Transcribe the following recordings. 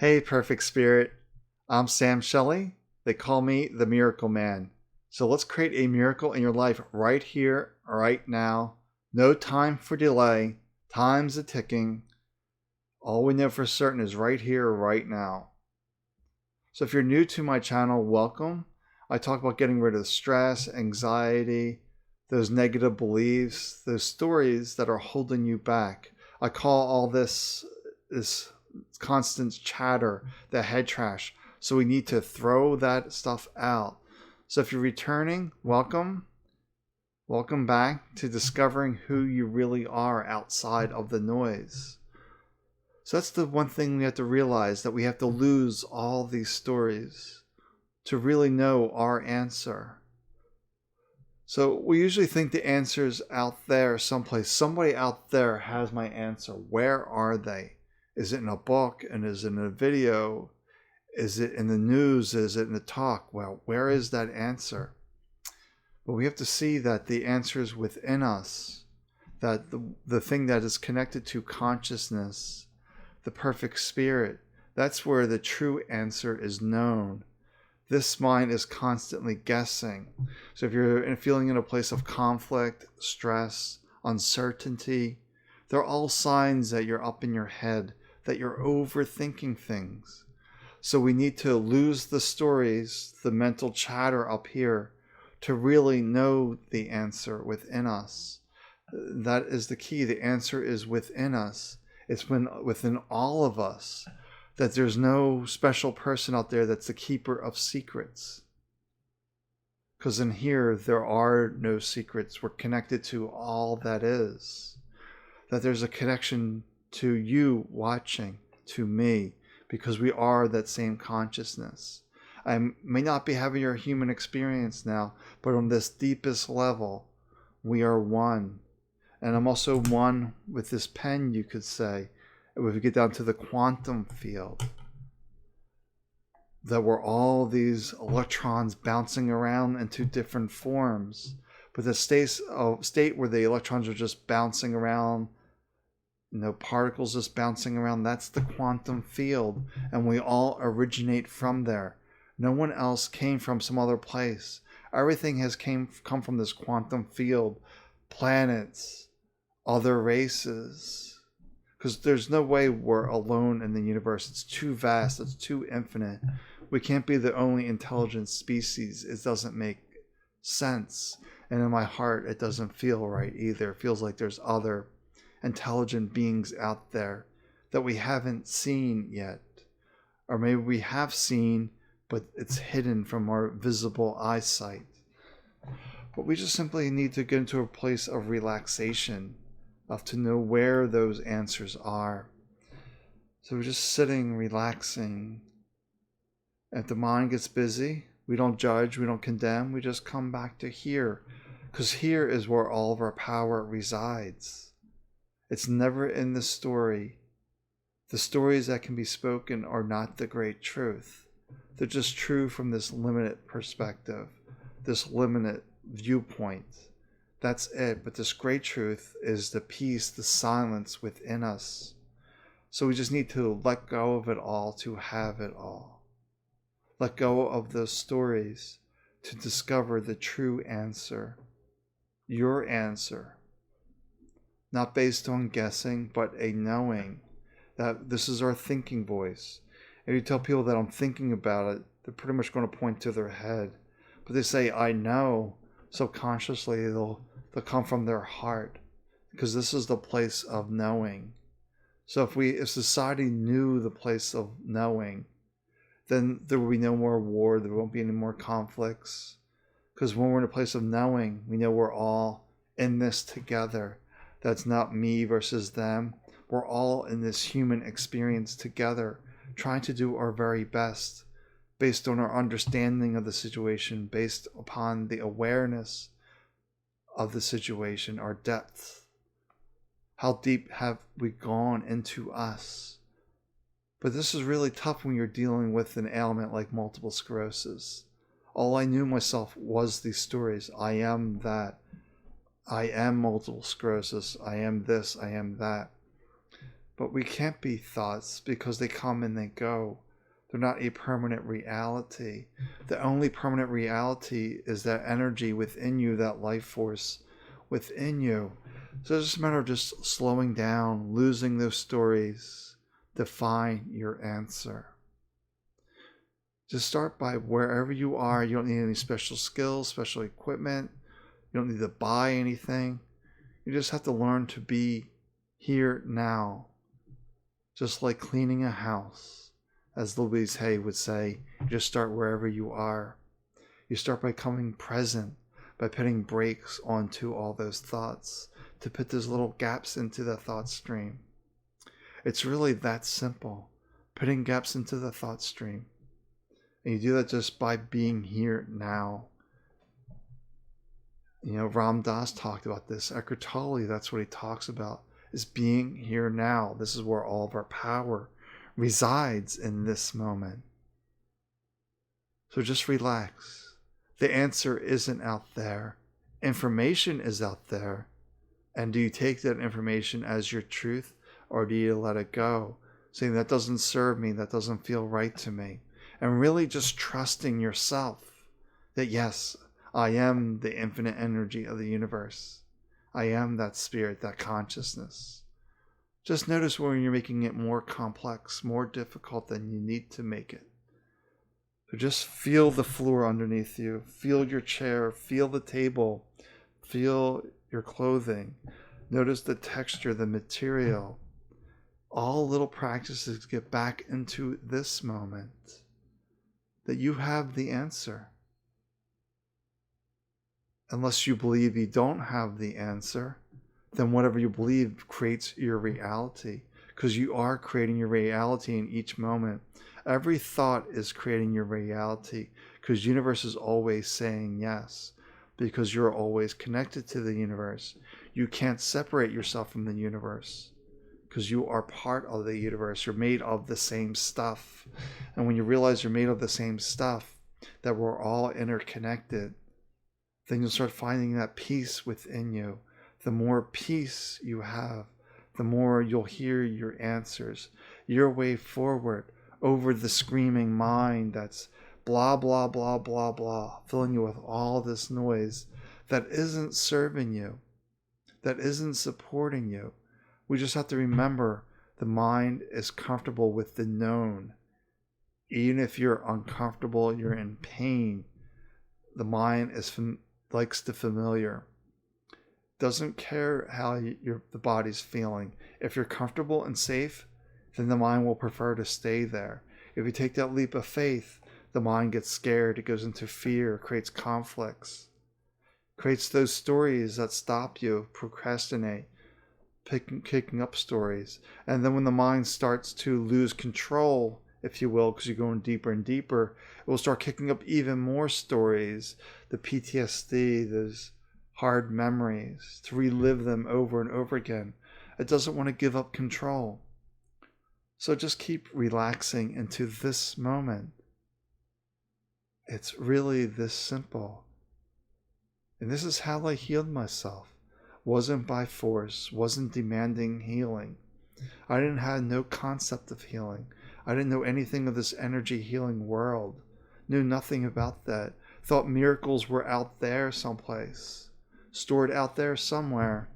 Hey, perfect spirit. I'm Sam Shelley. They call me the Miracle Man. So let's create a miracle in your life right here, right now. No time for delay. Time's a ticking. All we know for certain is right here, right now. So if you're new to my channel, welcome. I talk about getting rid of stress, anxiety, those negative beliefs, those stories that are holding you back. I call all this constant chatter, the head trash. So we need to throw that stuff out. So if you're returning, welcome. Welcome back to discovering who you really are outside of the noise. So that's the one thing we have to realize, that we have to lose all these stories to really know our answer. So we usually think the answer's out there someplace. Somebody out there has my answer. Where are they? Is it in a book? And is it in a video? Is it in the news? Is it in the talk? Well, where is that answer? But we have to see that the answer is within us, that the thing that is connected to consciousness, the perfect spirit, that's where the true answer is known. This mind is constantly guessing. So if you're feeling in a place of conflict, stress, uncertainty, they're all signs that you're up in your head, that you're overthinking things. So we need to lose the stories, the mental chatter up here, to really know the answer within us. That is the key. The answer is within us. It's within all of us. That there's no special person out there that's the keeper of secrets. Because in here, there are no secrets. We're connected to all that is. That there's a connection to you watching, to me, because we are that same consciousness. I may not be having your human experience now, but on this deepest level, we are one. And I'm also one with this pen, you could say, if we get down to the quantum field, that we're all these electrons bouncing around into different forms. But the state where the electrons are just bouncing around, particles just bouncing around, that's the quantum field. And we all originate from there. No one else came from some other place. Everything has come from this quantum field. Planets, other races. Because there's no way we're alone in the universe. It's too vast. It's too infinite. We can't be the only intelligent species. It doesn't make sense. And in my heart, it doesn't feel right either. It feels like there's other intelligent beings out there that we haven't seen yet. Or maybe we have seen, but it's hidden from our visible eyesight. But we just simply need to get into a place of relaxation, of to know where those answers are. So we're just sitting, relaxing. If the mind gets busy, we don't judge, we don't condemn, we just come back to here. Because here is where all of our power resides. It's never in the story. The stories that can be spoken are not the great truth. They're just true from this limited perspective, this limited viewpoint. That's it. But this great truth is the peace, the silence within us. So we just need to let go of it all to have it all. Let go of those stories to discover the true answer. Your answer. Not based on guessing, but a knowing that this is our thinking voice. If you tell people that I'm thinking about it, they're pretty much going to point to their head. But they say, I know, subconsciously they'll come from their heart, because this is the place of knowing. So if society knew the place of knowing, then there will be no more war, there won't be any more conflicts. Because when we're in a place of knowing, we know we're all in this together. That's not me versus them. We're all in this human experience together, trying to do our very best based on our understanding of the situation, based upon the awareness of the situation, our depth. How deep have we gone into us? But this is really tough when you're dealing with an ailment like multiple sclerosis. All I knew myself was these stories. I am that. I am multiple sclerosis. I am this. I am that. But we can't be thoughts because they come and they go. They're not a permanent reality. The only permanent reality is that energy within you, that life force within you. So it's just a matter of just slowing down, losing those stories to find your answer. Just start by wherever you are. You don't need any special skills, special equipment. You don't need to buy anything. You just have to learn to be here now. Just like cleaning a house. As Louise Hay would say, you just start wherever you are. You start by coming present, by putting brakes onto all those thoughts, to put those little gaps into the thought stream. It's really that simple, putting gaps into the thought stream. And you do that just by being here now. You know, Ram Dass talked about this. Eckhart Tolle, that's what he talks about, is being here now. This is where all of our power resides, in this moment. So just relax. The answer isn't out there. Information is out there. And do you take that information as your truth, or do you let it go, saying that doesn't serve me, that doesn't feel right to me? And really just trusting yourself that yes, I am the infinite energy of the universe. I am that spirit, that consciousness. Just notice when you're making it more complex, more difficult than you need to make it. So just feel the floor underneath you, feel your chair, feel the table, feel your clothing. Notice the texture, the material. All little practices to get back into this moment, that you have the answer. Unless you believe you don't have the answer, then whatever you believe creates your reality, because you are creating your reality in each moment. Every thought is creating your reality, because the universe is always saying yes, because you're always connected to the universe. You can't separate yourself from the universe, because you are part of the universe. You're made of the same stuff. And when you realize you're made of the same stuff, that we're all interconnected, then you'll start finding that peace within you. The more peace you have, the more you'll hear your answers, your way forward over the screaming mind that's blah, blah, blah, blah, blah, filling you with all this noise that isn't serving you, that isn't supporting you. We just have to remember the mind is comfortable with the known. Even if you're uncomfortable, you're in pain, the mind likes the familiar. Doesn't care how the body's feeling. If you're comfortable and safe, then the mind will prefer to stay there. If you take that leap of faith, the mind gets scared, it goes into fear, creates conflicts, creates those stories that stop you, procrastinate, kicking up stories. And then when the mind starts to lose control, if you will, because you're going deeper and deeper, it will start kicking up even more stories, the PTSD, those hard memories, to relive them over and over again. It doesn't want to give up control. So just keep relaxing into this moment. It's really this simple. And this is how I healed myself. Wasn't by force, wasn't demanding healing. I didn't have no concept of healing. I didn't know anything of this energy healing world. Knew nothing about that. Thought miracles were out there someplace. Stored out there somewhere.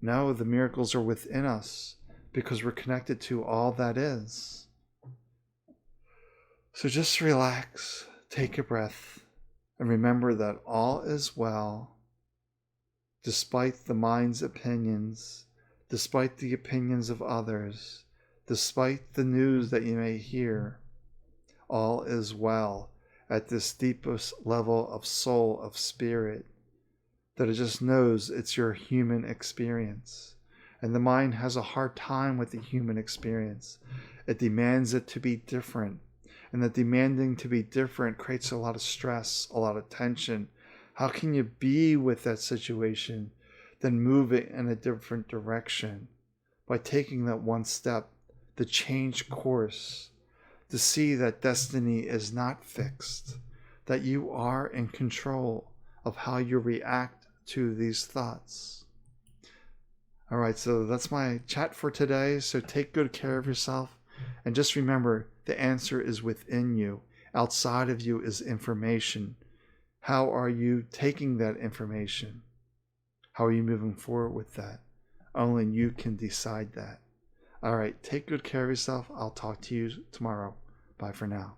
No, the miracles are within us, because we're connected to all that is. So just relax, take a breath, and remember that all is well, despite the mind's opinions, despite the opinions of others, despite the news that you may hear. All is well at this deepest level of soul, of spirit, that it just knows it's your human experience. And the mind has a hard time with the human experience. It demands it to be different. And the demanding to be different creates a lot of stress, a lot of tension. How can you be with that situation, then move it in a different direction? By taking that one step, to change course, to see that destiny is not fixed, that you are in control of how you react to these thoughts. All right, so that's my chat for today. So take good care of yourself. And just remember, the answer is within you. Outside of you is information. How are you taking that information? How are you moving forward with that? Only you can decide that. All right, take good care of yourself. I'll talk to you tomorrow. Bye for now.